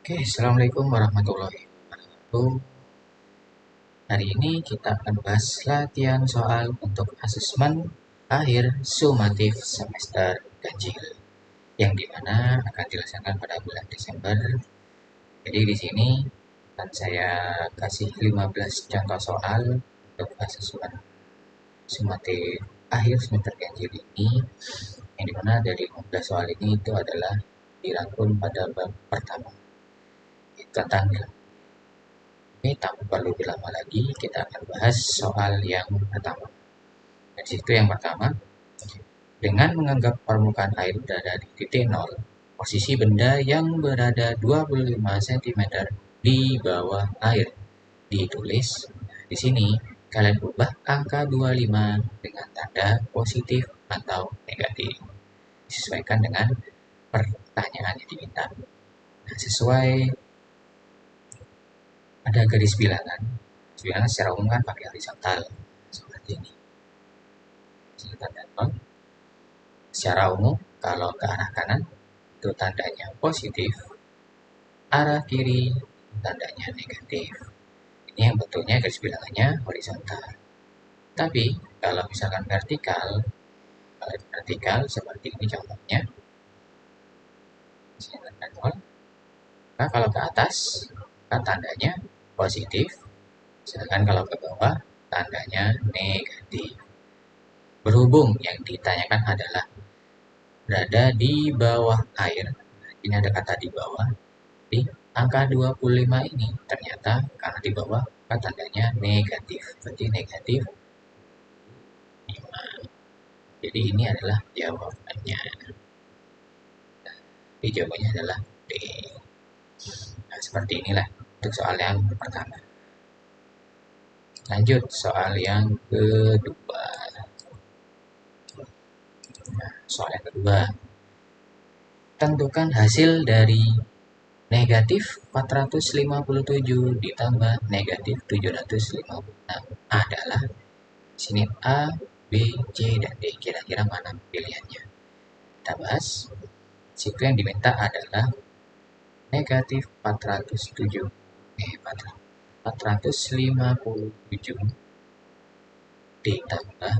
Oke, Assalamualaikum warahmatullahi wabarakatuh. Hari ini kita akan bahas latihan soal untuk asesmen akhir sumatif semester ganjil, yang dimana akan dilaksanakan pada bulan Desember. Jadi di sini akan saya kasih 15 contoh soal untuk asesmen sumatif akhir semester ganjil ini, yang dimana dari 15 soal ini itu adalah dirangkum pada bab pertama, tentang nilai. Ini tak perlu dilama lagi, kita akan bahas soal yang pertama. Di situ yang pertama, dengan menganggap permukaan air berada di titik nol, posisi benda yang berada 25 cm di bawah air ditulis. Di sini kalian ubah angka 25 dengan tanda positif atau negatif, disesuaikan dengan pertanyaan yang diminta. Nah, sesuai ada garis bilangan. Bilangan secara umum kan pakai horizontal seperti ini. Secara umum kalau ke arah kanan itu tandanya positif, arah kiri tandanya negatif. Ini yang betulnya garis bilangannya horizontal. Tapi kalau misalkan vertikal seperti ini contohnya. Nah, kalau ke atas kan tandanya positif, sedangkan kalau ke bawah tandanya negatif. Berhubung yang ditanyakan adalah berada di bawah air, ini ada kata di bawah, di angka 25 ini ternyata karena di bawah kan tandanya negatif, berarti negatif 5. Jadi ini adalah jawabannya. Jadi jawabannya adalah D. Nah, seperti inilah untuk soal yang pertama. Lanjut soal yang kedua. Nah, soal yang kedua. Tentukan hasil dari negatif 457 ditambah negatif 756 adalah sini A, B, C, dan D. Kira-kira mana pilihannya? Kita bahas. Situ yang diminta adalah negatif 457 ditambah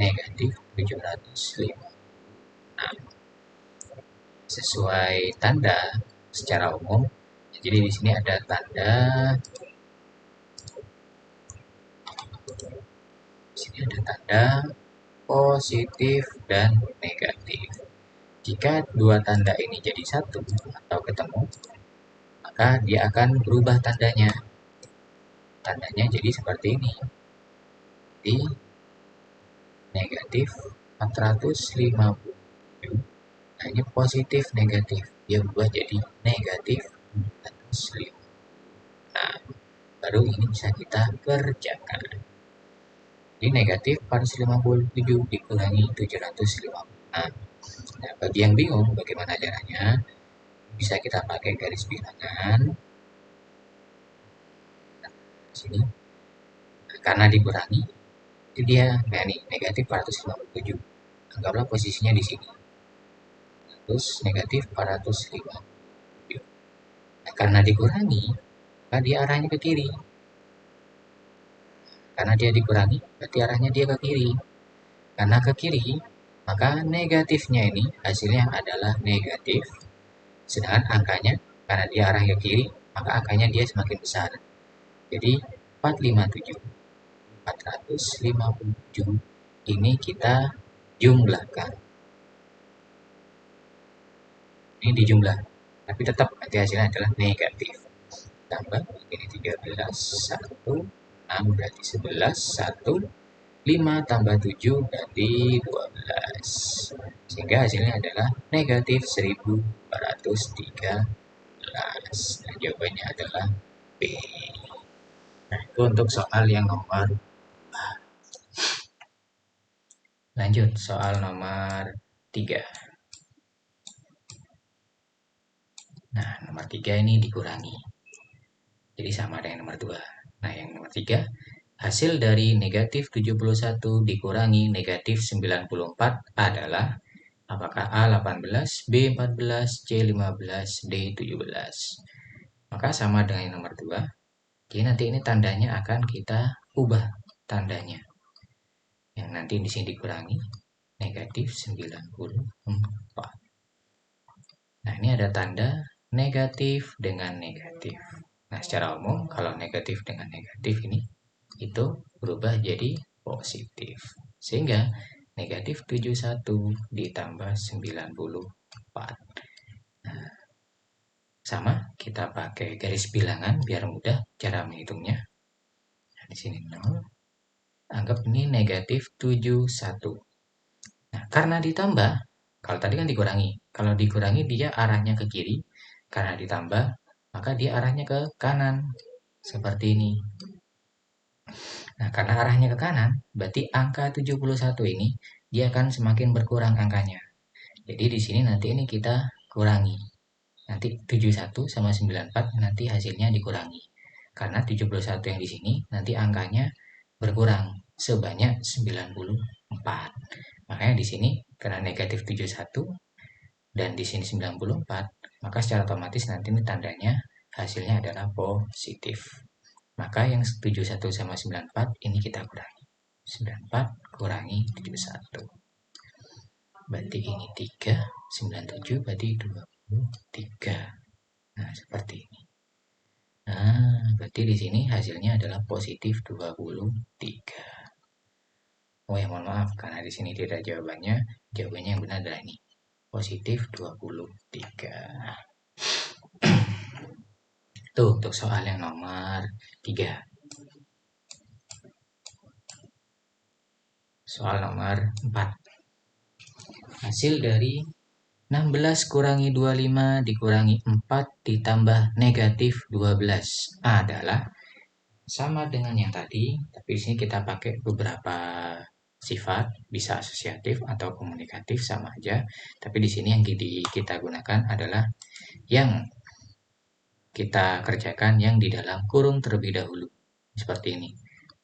negatif 756 sesuai tanda secara umum. Jadi di sini ada tanda, positif dan negatif. Jika dua tanda ini jadi satu atau ketemu, maka dia akan berubah tandanya. Tandanya jadi seperti ini. Di negatif 457. Nah, ini positif negatif. Dia berubah jadi negatif 405. Nah, baru ini bisa kita kerjakan. Ini negatif 457 dikurangi 756. Nah, bagi yang bingung bagaimana caranya, bisa kita pakai garis bilangan. Sini. Nah, karena dikurangi, itu dia negatif 457. Anggaplah posisinya di sini. Terus negatif 405. Nah, karena dikurangi, maka dia arahnya ke kiri. Karena dia dikurangi, berarti arahnya dia ke kiri. Karena ke kiri, maka negatifnya ini hasilnya adalah negatif. Sedangkan angkanya, karena dia arah ke kiri, maka angkanya dia semakin besar. Jadi 457. 457 ini kita jumlahkan. Ini dijumlah, tapi tetap nanti hasilnya adalah negatif. Tambah ini 13, 1, 6 berarti 11, 1, 5 tambah 7 berarti 12. Sehingga hasilnya adalah negatif 1413. Nah, jawabannya adalah B. Nah, itu untuk soal yang nomor. Lanjut soal nomor 3. Nah, nomor 3 ini dikurangi. Jadi sama dengan nomor 2. Nah, yang nomor 3, hasil dari negatif 71 dikurangi negatif 94 adalah apakah A 18, B 14, C 15, D 17. Maka sama dengan yang nomor 2. Jadi nanti ini tandanya akan kita ubah tandanya. Yang nanti di sini dikurangi negatif 94. Nah, ini ada tanda negatif dengan negatif. Nah, secara umum kalau negatif dengan negatif ini itu berubah jadi positif. Sehingga negatif 71 ditambah 94. Nah, sama, kita pakai garis bilangan biar mudah cara menghitungnya. Nah, di sini 0. Anggap ini negatif 71. Nah, karena ditambah, kalau tadi kan dikurangi. Kalau dikurangi dia arahnya ke kiri. Karena ditambah, maka dia arahnya ke kanan. Seperti ini. Nah, karena arahnya ke kanan, berarti angka 71 ini dia akan semakin berkurang angkanya. Jadi di sini nanti ini kita kurangi. Nanti 71 sama 94 nanti hasilnya dikurangi. Karena 71 yang di sini nanti angkanya berkurang sebanyak 94. Makanya di sini karena negatif 71 dan di sini 94, maka secara otomatis nanti ini tandanya hasilnya adalah positif. Maka yang 71 sama 94 ini kita kurangi. 94 kurangi 71. Berarti ini 3, 97 berarti 23. Nah, seperti ini. Nah, berarti di sini hasilnya adalah positif 23. Oh ya, mohon maaf karena di sini tidak jawabannya. Jawabannya yang benar adalah ini. Positif 23. Tuh, untuk soal yang nomor 3. Soal nomor 4. Hasil dari 16 kurangi 25 dikurangi 4 ditambah negatif 12 adalah sama dengan yang tadi, tapi di sini kita pakai beberapa sifat, bisa asosiatif atau komunikatif sama aja. Tapi di sini yang kita gunakan adalah yang kita kerjakan yang di dalam kurung terlebih dahulu. Seperti ini.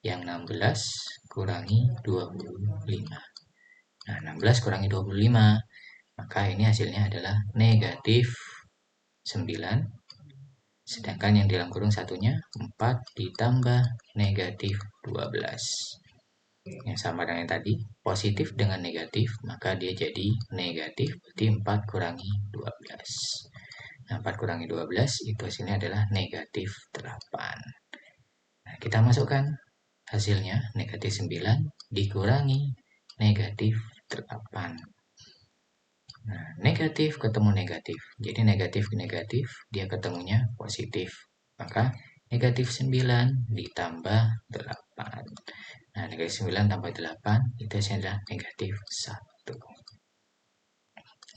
Yang 16 kurangi 25. Nah, 16 kurangi 25, maka ini hasilnya adalah negatif 9. Sedangkan yang di dalam kurung satunya 4 ditambah negatif 12. Yang sama dengan yang tadi, positif dengan negatif, maka dia jadi negatif, berarti 4 kurangi 12. Nah, 4 kurangi 12 itu hasilnya adalah negatif 8. Nah, kita masukkan hasilnya negatif 9 dikurangi negatif 8. Nah, negatif ketemu negatif. Jadi negatif ke negatif, dia ketemunya positif. Maka negatif 9 ditambah 8. Nah, negatif 9 tambah 8 itu adalah negatif 1.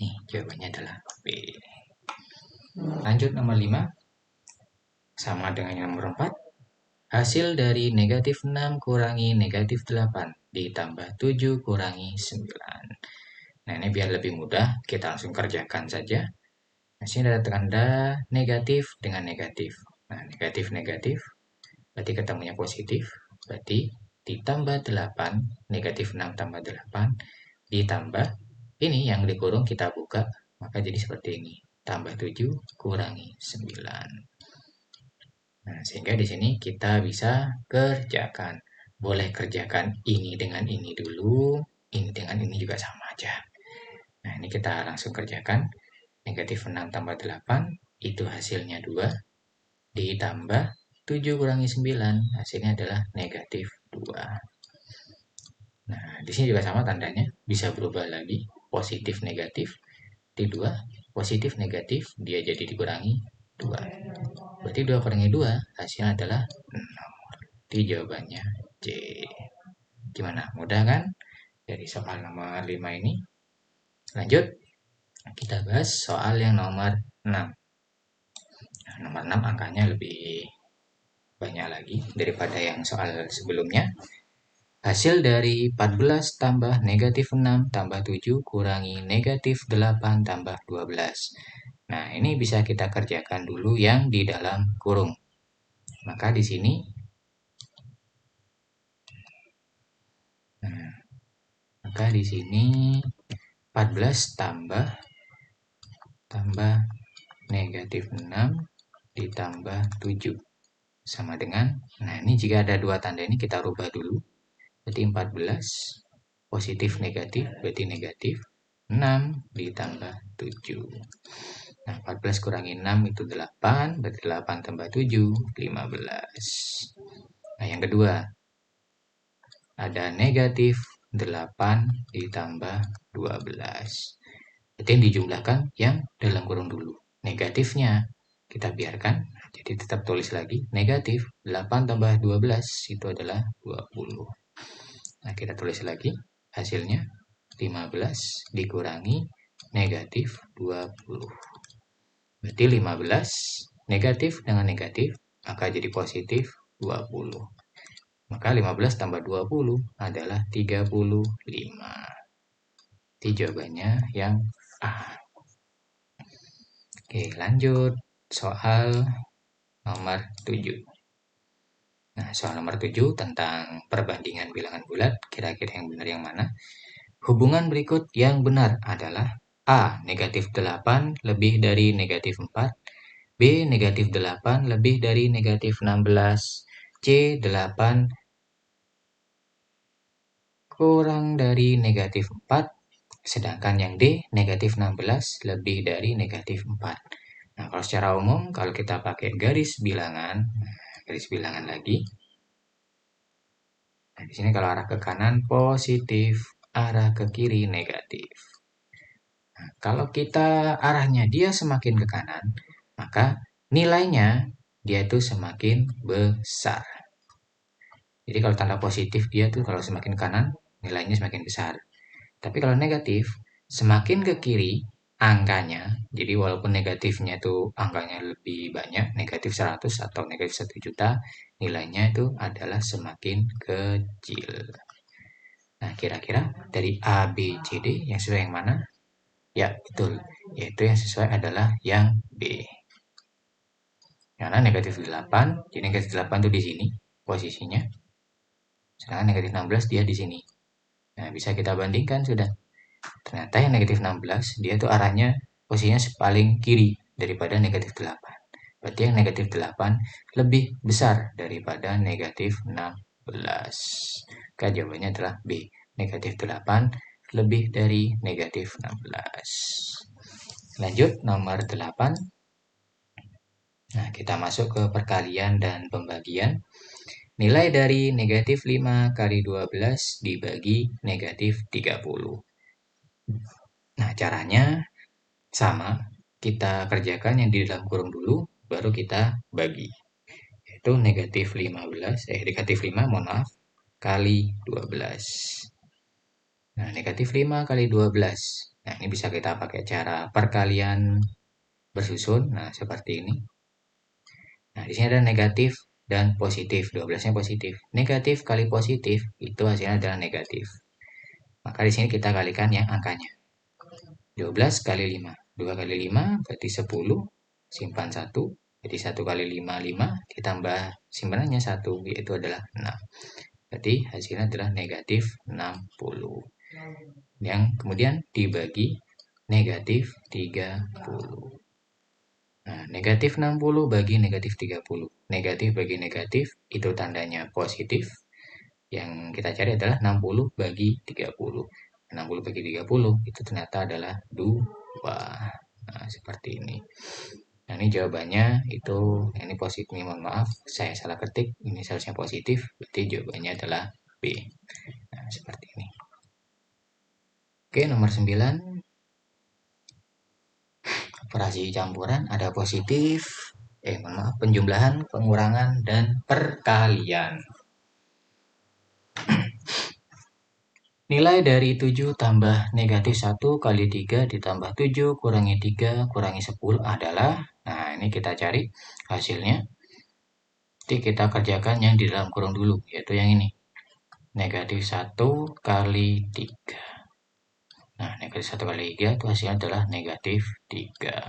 Nih, jawabannya adalah B. Lanjut nomor 5. Sama dengan yang nomor 4. Hasil dari negatif 6 kurangi negatif 8 ditambah 7 kurangi 9. Nah, ini biar lebih mudah, kita langsung kerjakan saja. Nah, sini ada tanda negatif dengan negatif. Nah, negatif-negatif, berarti ketemunya positif. Berarti ditambah 8, negatif 6 tambah 8, ditambah ini yang dikurung kita buka, maka jadi seperti ini. Tambah 7 kurangi 9. Nah, sehingga di sini kita bisa kerjakan. Boleh kerjakan ini dengan ini dulu, ini dengan ini juga sama aja. Nah, ini kita langsung kerjakan. Negatif 6 tambah 8, itu hasilnya 2. Ditambah 7 kurangi 9, hasilnya adalah negatif 2. Nah, di sini juga sama tandanya, bisa berubah lagi, positif negatif, di 2, positif negatif, dia jadi dikurangi 2. Berarti 2 kurangi 2, hasilnya adalah 0. Jadi jawabannya C. Gimana? Mudah kan? Dari soal nomor 5 ini. Lanjut, kita bahas soal yang nomor 6. Nah, nomor 6 angkanya lebih banyak lagi daripada yang soal sebelumnya. Hasil dari 14 tambah negatif 6 tambah 7 kurangi negatif 8 tambah 12. Nah, ini bisa kita kerjakan dulu yang di dalam kurung. Maka di sini maka di sini 14 tambah negatif 6 ditambah 7 sama dengan, nah ini jika ada dua tanda ini kita rubah dulu, berarti 14 positif negatif berarti negatif, 6 ditambah 7. Nah 14 kurangi 6 itu 8, berarti 8 tambah 7 15. Nah yang kedua ada negatif 8 ditambah 12. Berarti yang dijumlahkan yang dalam kurung dulu. Negatifnya kita biarkan, jadi tetap tulis lagi. Negatif 8 tambah 12 itu adalah 20. Nah kita tulis lagi hasilnya 15 dikurangi negatif 20. Berarti 15 negatif dengan negatif maka jadi positif 20. Maka 15 tambah 20 adalah 35. Itu jawabannya yang A. Oke, lanjut soal nomor 7. Nah, soal nomor 7 tentang perbandingan bilangan bulat, kira-kira yang benar yang mana? Hubungan berikut yang benar adalah A. Negatif 8 lebih dari negatif 4, B. Negatif 8 lebih dari negatif 16, C. 8 kurang dari negatif 4, sedangkan yang D. Negatif 16 lebih dari negatif 4. Nah, kalau secara umum, kalau kita pakai garis bilangan lagi. Nah, di sini kalau arah ke kanan positif, arah ke kiri negatif. Nah, kalau kita arahnya dia semakin ke kanan, maka nilainya dia itu semakin besar. Jadi kalau tanda positif dia tuh kalau semakin kanan, nilainya semakin besar. Tapi kalau negatif, semakin ke kiri angkanya, jadi walaupun negatifnya itu angkanya lebih banyak, negatif 100 atau negatif 1 juta, nilainya itu adalah semakin kecil. Nah, kira-kira dari A, B, C, D yang sesuai yang mana? Ya, betul. Yaitu yang sesuai adalah yang B. Karena negatif 8, jadi negatif 8 itu di sini posisinya. Sedangkan negatif 16 dia di sini. Nah, bisa kita bandingkan sudah. Ternyata yang negatif 16 dia tuh arahnya posisinya paling kiri daripada negatif 8. Berarti yang negatif 8 lebih besar daripada negatif 16. Maka jawabannya adalah B. Negatif 8 lebih dari negatif 16. Lanjut nomor 8. Nah, kita masuk ke perkalian dan pembagian. Nilai dari negatif 5 kali 12 dibagi negatif 30. Nah, caranya sama. Kita kerjakan yang di dalam kurung dulu, baru kita bagi. Yaitu negatif 5, mohon maaf, kali 12. Nah, negatif 5 kali 12. Nah, ini bisa kita pakai cara perkalian bersusun. Nah, seperti ini. Nah, di sini ada negatif dan positif. 12-nya positif. Negatif kali positif, itu hasilnya adalah negatif. Maka di sini kita kalikan yang angkanya. 12 kali 5. 2 kali 5 berarti 10. Simpan 1. Jadi 1 kali 5, 5. Ditambah simpanannya 1, yaitu adalah 6. Berarti hasilnya adalah negatif 60. Yang kemudian dibagi negatif 30. Nah, negatif 60 bagi negatif 30. Negatif bagi negatif itu tandanya positif. Yang kita cari adalah 60 bagi 30. 60 bagi 30 itu ternyata adalah 2. Nah, seperti ini. Nah, ini jawabannya itu, ini positif, ini mohon maaf, saya salah ketik, ini seharusnya positif, berarti jawabannya adalah B. Nah, seperti ini. Oke, nomor 9. Operasi campuran ada positif, mohon maaf, penjumlahan, pengurangan, dan perkalian. Nilai dari 7 tambah negatif 1 kali 3 ditambah 7 kurangi 3 kurangi 10 adalah, nah ini kita cari hasilnya. Jadi kita kerjakan yang di dalam kurung dulu, yaitu yang ini. Negatif 1 kali 3. Nah, negatif 1 kali 3 itu hasilnya adalah negatif 3.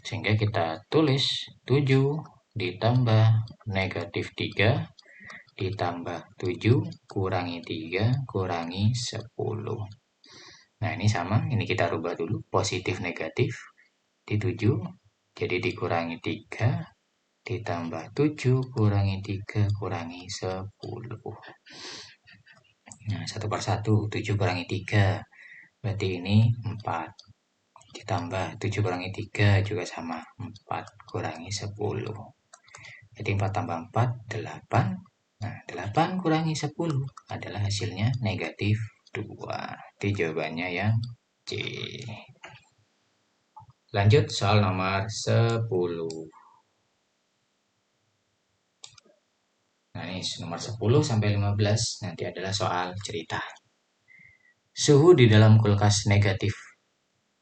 Sehingga kita tulis 7 ditambah negatif 3 ditambah 7 kurangi 3 kurangi 10. Nah, ini sama, ini kita rubah dulu, positif negatif di 7, jadi dikurangi 3, ditambah 7 kurangi 3 kurangi 10. Nah, satu per satu, 7 kurangi 3. Berarti ini 4. Ditambah 7 kurangi 3 juga sama. 4 kurangi 10. Jadi 4 tambah 4, 8. Nah, 8 kurangi 10 adalah hasilnya negatif 2. Itu jawabannya yang C. Lanjut soal nomor 10. Nah, ini nomor 10 sampai 15 nanti adalah soal cerita. Suhu di dalam kulkas negatif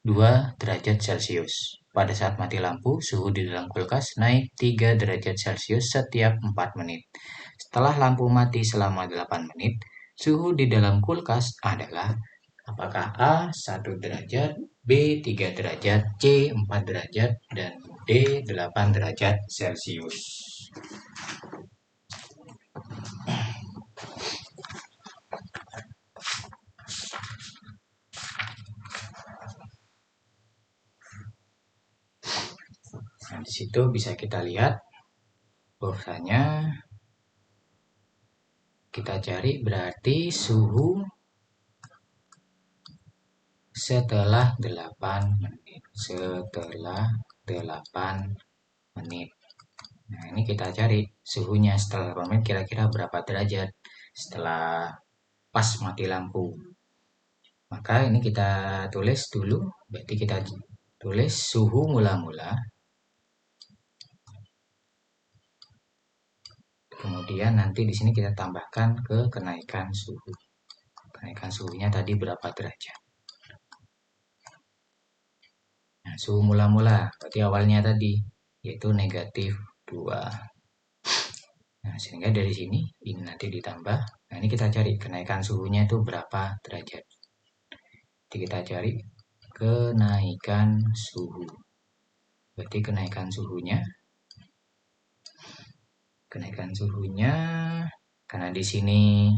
2 derajat Celcius. Pada saat mati lampu, suhu di dalam kulkas naik 3 derajat Celcius setiap 4 menit. Setelah lampu mati selama 8 menit, suhu di dalam kulkas adalah apakah A 1 derajat, B 3 derajat, C 4 derajat, dan D 8 derajat Celcius. Nah, di situ bisa kita lihat bahwasanya kita cari berarti suhu setelah 8 menit. Setelah 8 menit. Nah, ini kita cari suhunya setelah 8 menit kira-kira berapa derajat setelah pas mati lampu. Maka ini kita tulis dulu, berarti kita tulis suhu mula-mula. Kemudian nanti di sini kita tambahkan ke kenaikan suhu. Kenaikan suhunya tadi berapa derajat. Nah, suhu mula-mula, berarti awalnya tadi, yaitu negatif 2. Nah, sehingga dari sini, ini nanti ditambah. Nah, ini kita cari kenaikan suhunya itu berapa derajat. Jadi kita cari kenaikan suhu. Berarti kenaikan suhunya, karena di sini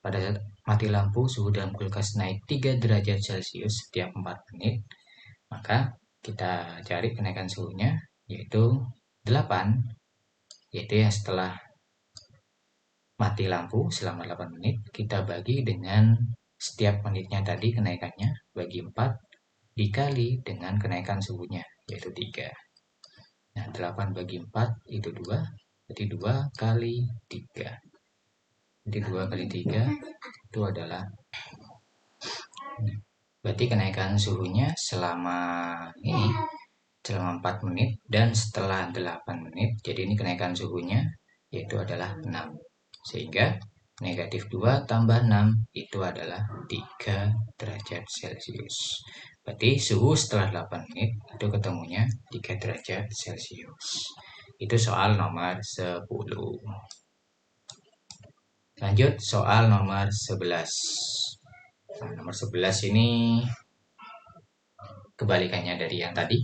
pada saat mati lampu, suhu dalam kulkas naik 3 derajat Celcius setiap 4 menit. Maka kita cari kenaikan suhunya, yaitu 8, yaitu yang setelah mati lampu selama 8 menit, kita bagi dengan setiap menitnya tadi kenaikannya, bagi 4, dikali dengan kenaikan suhunya, yaitu 3. Nah, 8 bagi 4 itu 2, jadi 2 kali 3. Jadi 2 kali 3 itu adalah, berarti kenaikan suhunya selama 4 menit dan setelah 8 menit. Jadi ini kenaikan suhunya yaitu adalah 6. Sehingga negatif 2 tambah 6 itu adalah 3 derajat Celcius. Berarti suhu setelah 8 menit itu ketemunya 3 derajat Celcius. Itu soal nomor 10. Lanjut soal nomor 11. Nah, nomor 11 ini kebalikannya dari yang tadi.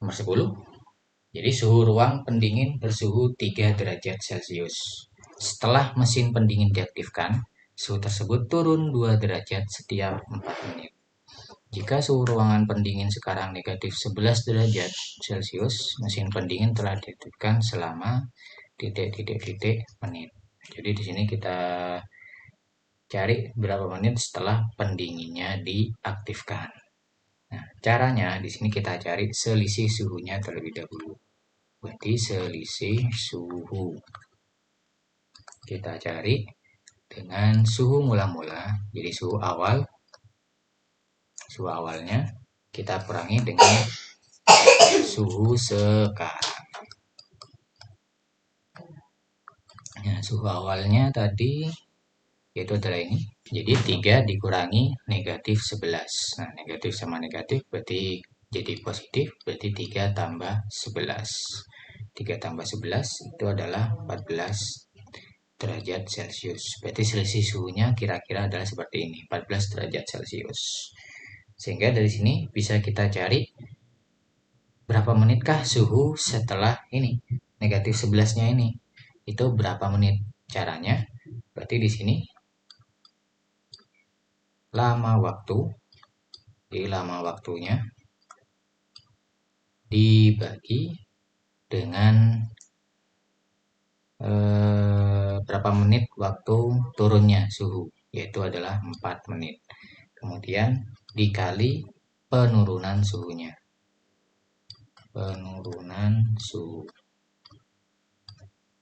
Nomor 10. Jadi suhu ruang pendingin bersuhu 3 derajat Celcius. Setelah mesin pendingin diaktifkan, suhu tersebut turun 2 derajat setiap 4 menit. Jika suhu ruangan pendingin sekarang negatif 11 derajat Celcius, mesin pendingin telah diaktifkan selama titik-titik menit. Jadi di sini kita cari berapa menit setelah pendinginnya diaktifkan. Nah, caranya di sini kita cari selisih suhunya terlebih dahulu. Berarti selisih suhu kita cari dengan suhu mula-mula. Jadi suhu awalnya kita kurangi dengan suhu sekarang. Nah, suhu awalnya tadi yaitu adalah ini. Jadi 3 dikurangi negatif 11. Nah, negatif sama negatif berarti jadi positif. Berarti 3 tambah 11. 3 tambah 11 itu adalah 14 derajat Celcius. Berarti selisih suhunya kira-kira adalah seperti ini. 14 derajat Celcius. Sehingga dari sini bisa kita cari berapa menitkah suhu setelah ini. Negatif 11-nya ini. Itu berapa menit caranya. Berarti di sini lama waktu, jadi lama waktunya dibagi dengan berapa menit waktu turunnya suhu, yaitu adalah 4 menit. Kemudian dikali penurunan suhunya. Penurunan suhu.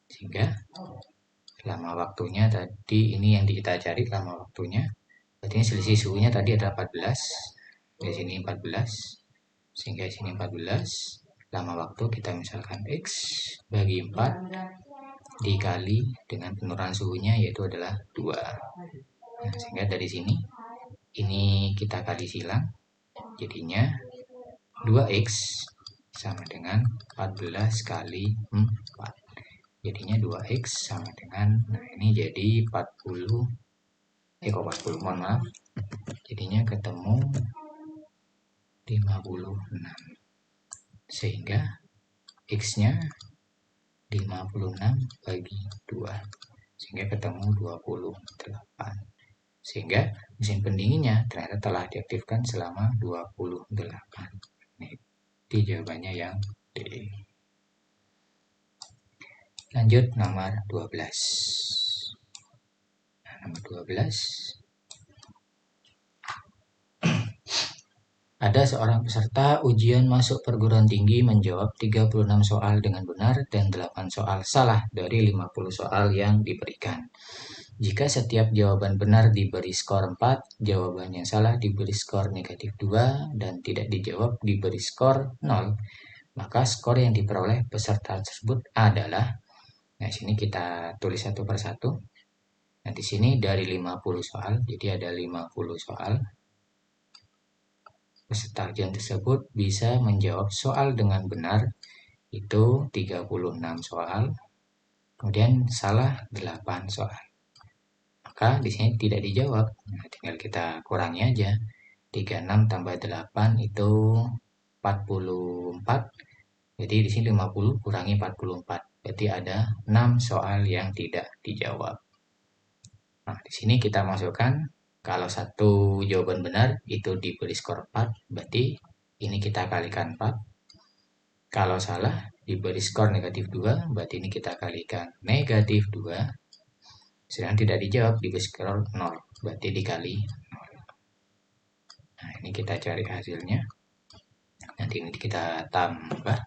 Sehingga lama waktunya tadi, ini yang kita cari lama waktunya. Berarti ini selisih suhunya tadi adalah 14. Di sini 14. Sehingga di sini 14. Lama waktu kita misalkan X bagi 4 dikali dengan penurunan suhunya, yaitu adalah 2. Nah, sehingga dari sini ini kita kali silang, jadinya 2X sama dengan 14 kali 4. Jadinya 2X sama dengan, nah ini jadi 40, kok 40, mohon maaf. Jadinya ketemu 56. Sehingga X-nya 56 bagi 2. Sehingga ketemu 28. Sehingga mesin pendinginnya ternyata telah diaktifkan selama 28 menit. Itu jawabannya yang D. Lanjut nomor 12. Nah, nomor 12. Ada seorang peserta ujian masuk perguruan tinggi menjawab 36 soal dengan benar dan 8 soal salah dari 50 soal yang diberikan. Jika setiap jawaban benar diberi skor 4, jawaban yang salah diberi skor negatif 2, dan tidak dijawab diberi skor 0, maka skor yang diperoleh peserta tersebut adalah, nah sini kita tulis satu persatu. Nah di sini dari 50 soal, jadi ada 50 soal. Peserta ujian tersebut bisa menjawab soal dengan benar itu 36 soal, kemudian salah 8 soal. Maka di sini tidak dijawab. Nah, tinggal kita kurangi aja. 36 tambah 8 itu 44. Jadi di sini 50 kurangi 44. Berarti ada 6 soal yang tidak dijawab. Nah, di sini kita masukkan, kalau satu jawaban benar itu diberi skor 4, berarti ini kita kalikan 4. Kalau salah diberi skor negatif 2, berarti ini kita kalikan negatif 2. Sedangkan tidak dijawab diberi skor 0, berarti dikali 0. Nah, ini kita cari hasilnya. Nanti ini kita tambah.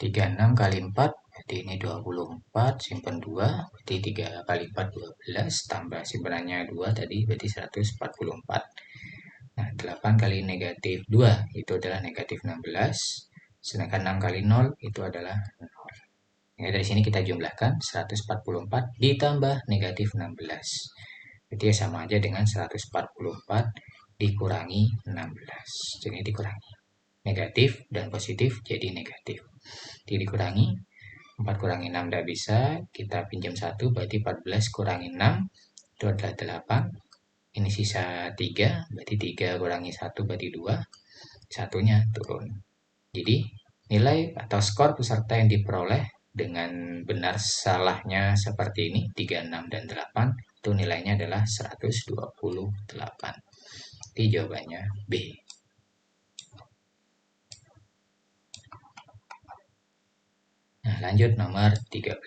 36 kali 4, berarti ini 24, simpan 2, berarti 3 kali 4, 12, tambah simpanannya 2 tadi, berarti 144. Nah, 8 kali negatif 2, itu adalah negatif 16, sedangkan 6 kali 0, itu adalah 0. Ya, dari sini kita jumlahkan 144 ditambah negatif 16. Jadi sama aja dengan 144 dikurangi 16. Jadi dikurangi. Negatif dan positif jadi negatif. Jadi dikurangi. 4 kurangi 6 tidak bisa. Kita pinjam 1 berarti 14 kurangi 6 itu adalah 8. Ini sisa 3. Berarti 3 kurangi 1 berarti 2. Satunya turun. Jadi nilai atau skor peserta yang diperoleh dengan benar salahnya seperti ini 36 dan 8 itu nilainya adalah 128. Jadi jawabannya B. Nah, lanjut nomor 13.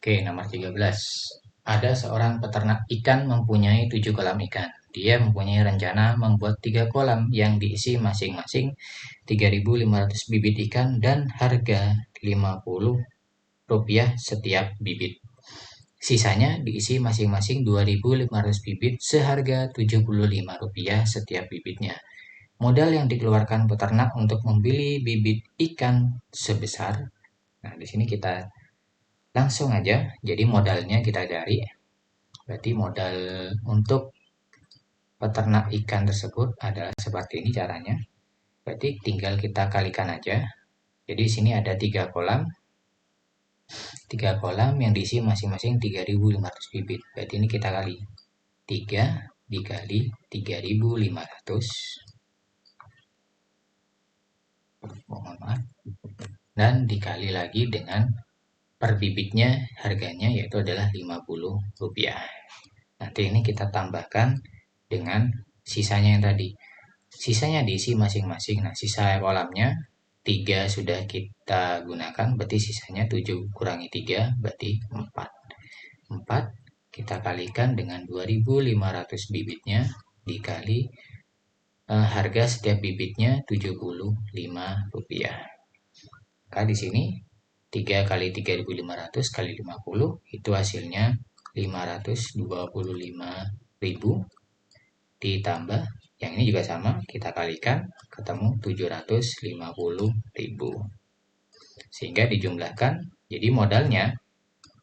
Oke, nomor 13. Ada seorang peternak ikan mempunyai 7 kolam ikan. Dia mempunyai rencana membuat 3 kolam yang diisi masing-masing 3.500 bibit ikan dan harga Rp50 setiap bibit. Sisanya diisi masing-masing 2.500 bibit seharga Rp75 setiap bibitnya. Modal yang dikeluarkan peternak untuk membeli bibit ikan sebesar, nah di sini kita langsung aja, jadi modalnya kita cari. Berarti modal untuk peternak ikan tersebut adalah seperti ini caranya. Berarti tinggal kita kalikan aja. Jadi sini ada 3 kolam. 3 kolam yang diisi masing-masing 3.500 bibit. Berarti ini kita kali 3 dikali 3.500. Mohon maaf. Dan dikali lagi dengan per bibitnya harganya yaitu adalah Rp50. Nanti ini kita tambahkan dengan sisanya yang tadi. Sisanya diisi masing-masing. Nah, sisa kolamnya 3 sudah kita gunakan, berarti sisanya 7 kurangi 3 berarti 4. 4 kita kalikan dengan 2.500 bibitnya dikali harga setiap bibitnya Rp75. Maka di sini 3 kali 3.500 kali 50 itu hasilnya 525.000 ditambah yang ini juga sama, kita kalikan ketemu 750.000. Sehingga dijumlahkan, jadi modal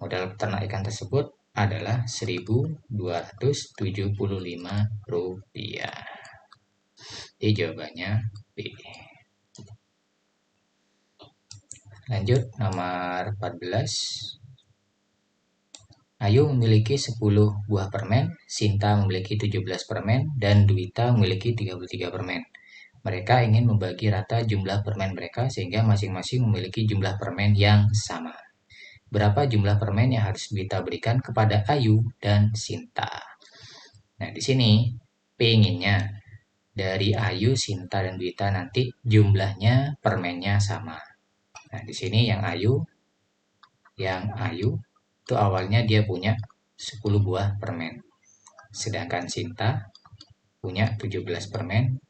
peternak ikan tersebut adalah Rp1.275. Jadi jawabannya B. Lanjut nomor 14. Ayu memiliki 10 buah permen, Sinta memiliki 17 permen, dan Dwita memiliki 33 permen. Mereka ingin membagi rata jumlah permen mereka sehingga masing-masing memiliki jumlah permen yang sama. Berapa jumlah permen yang harus Dwita berikan kepada Ayu dan Sinta? Nah, di sini pengennya dari Ayu, Sinta, dan Dwita nanti jumlahnya permennya sama. Nah, di sini yang Ayu itu awalnya dia punya 10 buah permen. Sedangkan Sinta punya 17 permen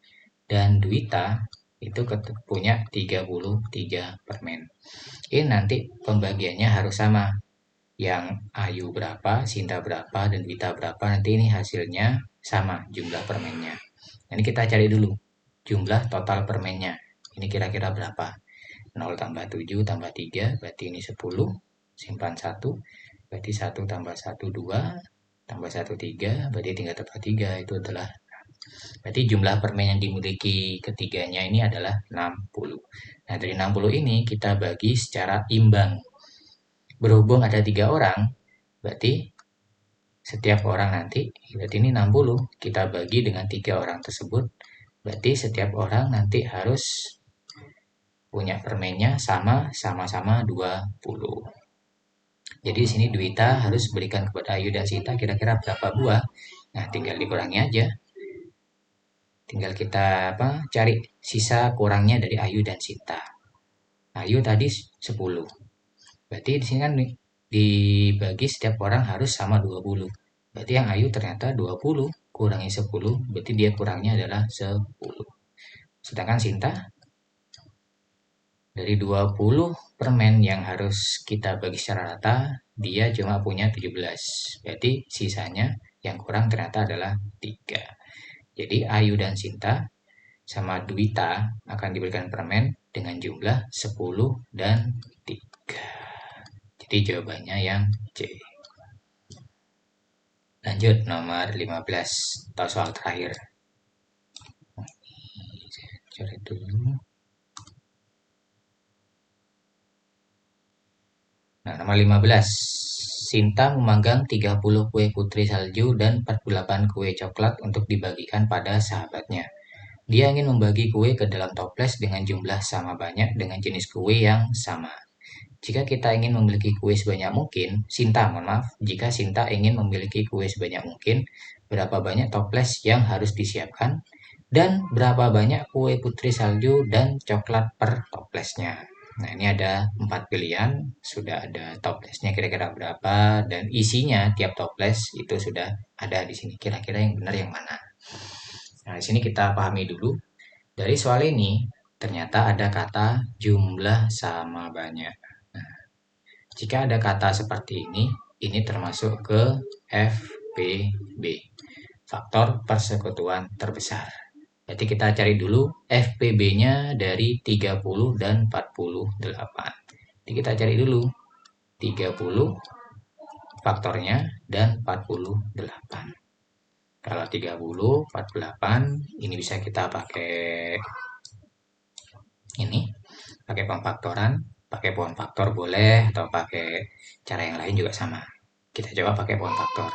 dan Dwita itu punya 33 permen. Ini nanti pembagiannya harus sama. Yang Ayu berapa, Sinta berapa, dan Dwita berapa, nanti ini hasilnya sama jumlah permennya. Ini kita cari dulu jumlah total permennya. Ini kira-kira berapa? 0 tambah 7 tambah 3 berarti ini 10, simpan 1, berarti 1 tambah 1 2, tambah 1 3, berarti tinggal tambah 3 itu adalah, berarti jumlah permen yang dimiliki ketiganya ini adalah 60. Nah, dari 60 ini kita bagi secara imbang. Berhubung ada 3 orang, berarti setiap orang nanti, berarti ini 60, kita bagi dengan 3 orang tersebut, berarti setiap orang nanti harus punya permennya sama-sama 20. Jadi di sini Dwita harus berikan kepada Ayu dan Sinta kira-kira berapa buah. Nah, tinggal dikurangi aja. Tinggal kita cari sisa kurangnya dari Ayu dan Sinta. Ayu tadi 10. Berarti di sini kan dibagi setiap orang harus sama 20. Berarti yang Ayu ternyata 20 kurangi 10, berarti dia kurangnya adalah 10. Sedangkan Sinta dari 20 permen yang harus kita bagi secara rata, dia cuma punya 17. Berarti sisanya yang kurang ternyata adalah 3. Jadi Ayu dan Sinta sama Dwita akan diberikan permen dengan jumlah 10 dan 3. Jadi jawabannya yang C. Lanjut nomor 15 atau soal terakhir. Saya cari dulu. Nah, nomor 15. Sinta memanggang 30 kue putri salju dan 48 kue coklat untuk dibagikan pada sahabatnya. Dia ingin membagi kue ke dalam toples dengan jumlah sama banyak dengan jenis kue yang sama. Jika kita ingin memiliki kue sebanyak mungkin, jika Sinta ingin memiliki kue sebanyak mungkin, berapa banyak toples yang harus disiapkan, dan berapa banyak kue putri salju dan coklat per toplesnya. Nah, ini ada 4 pilihan, sudah ada toplesnya kira-kira berapa, dan isinya tiap toples itu sudah ada di sini. Kira-kira yang benar yang mana? Nah, di sini kita pahami dulu. Dari soal ini, ternyata ada kata jumlah sama banyak. Nah, jika ada kata seperti ini termasuk ke FPB, faktor persekutuan terbesar. Jadi kita cari dulu FPB-nya dari 30 dan 48. Jadi kita cari dulu 30 faktornya dan 48. Kalau 30, 48, ini bisa kita pakai pakai pemfaktoran, pakai pohon faktor boleh, atau pakai cara yang lain juga sama. Kita coba pakai pohon faktor.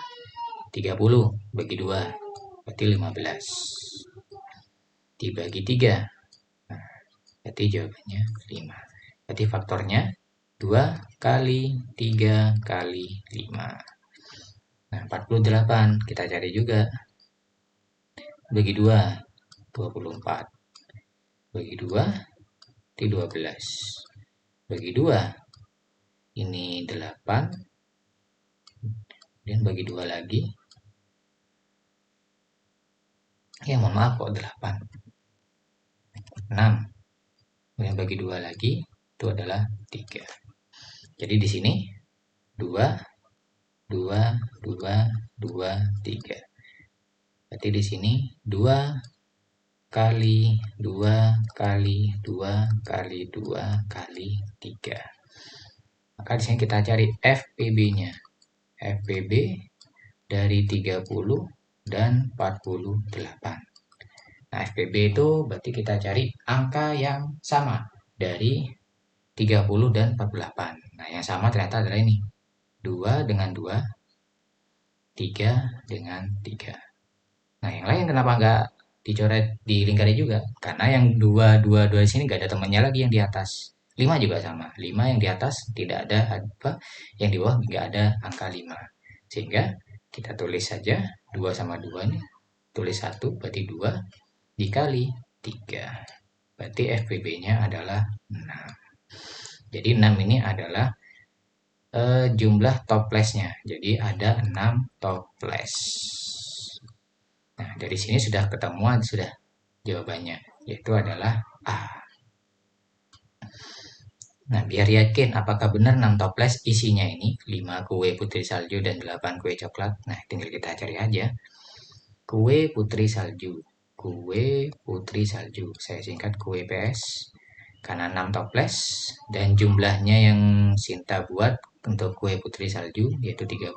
30 bagi 2, berarti 15. Dibagi 3, nah, berarti jawabannya 5. Berarti faktornya 2 kali 3 kali 5. Nah, 48 kita cari juga. Bagi 2, 24. Bagi 2, itu 12. Bagi 2, ini 8. Dan bagi 2 lagi. Ya, mohon maaf kok 8. 6. Kemudian bagi 2 lagi, itu adalah 3. Jadi di sini 2, 2, 2, 2, 3. Berarti di sini 2 kali 2 kali 2 kali 2 kali 3. Maka di sini kita cari FPB-nya. FPB dari 30 dan 48. Nah, FPB itu berarti kita cari angka yang sama dari 30 dan 48. Nah, yang sama ternyata adalah ini. 2 dengan 2, 3 dengan 3. Nah, yang lain kenapa nggak dicoret di lingkari juga? Karena yang 2, 2, 2 di sini nggak ada temannya lagi yang di atas. 5 juga sama. 5 yang di atas tidak ada apa, yang di bawah nggak ada angka 5. Sehingga kita tulis saja 2 sama 2 ini. Tulis 1 berarti 2 dikali 3. Berarti FPB-nya adalah 6. Jadi 6 ini adalah jumlah toplesnya. Jadi ada 6 toples. Nah, dari sini sudah ketemuan sudah jawabannya, yaitu adalah A. Nah, biar yakin apakah benar 6 toples isinya ini 5 kue putri salju dan 8 kue coklat. Nah, tinggal kita cari aja. Kue putri salju. Kue putri salju. Saya singkat kue PS. Karena 6 toples dan jumlahnya yang Sinta buat untuk kue putri salju yaitu 30.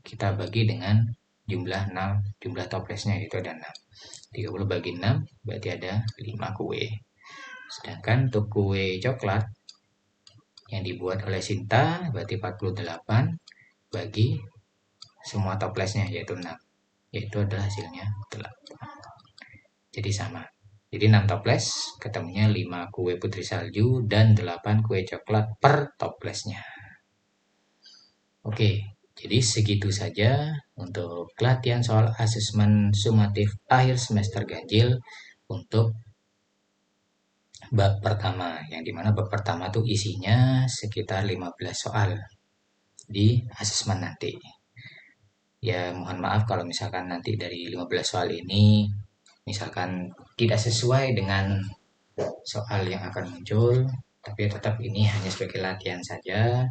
Kita bagi dengan jumlah 6, jumlah toplesnya yaitu ada 6. 30 bagi 6 berarti ada 5 kue. Sedangkan untuk kue coklat yang dibuat oleh Sinta berarti 48 bagi semua toplesnya yaitu 6. Yaitu adalah hasilnya 8. Jadi sama. Jadi 6 toples ketemunya 5 kue putri salju dan 8 kue coklat per toplesnya. Oke, jadi segitu saja untuk latihan soal asesmen sumatif akhir semester ganjil untuk bab pertama, yang dimana bab pertama tuh isinya sekitar 15 soal di asesmen nanti. Ya, mohon maaf kalau misalkan nanti dari 15 soal ini misalkan tidak sesuai dengan soal yang akan muncul, tapi tetap ini hanya sebagai latihan saja,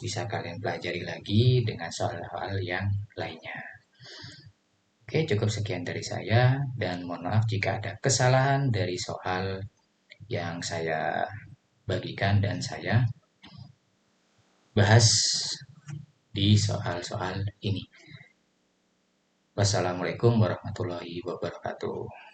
bisa kalian pelajari lagi dengan soal-soal yang lainnya. Oke, cukup sekian dari saya, dan mohon maaf jika ada kesalahan dari soal yang saya bagikan dan saya bahas di soal-soal ini. Wassalamualaikum warahmatullahi wabarakatuh.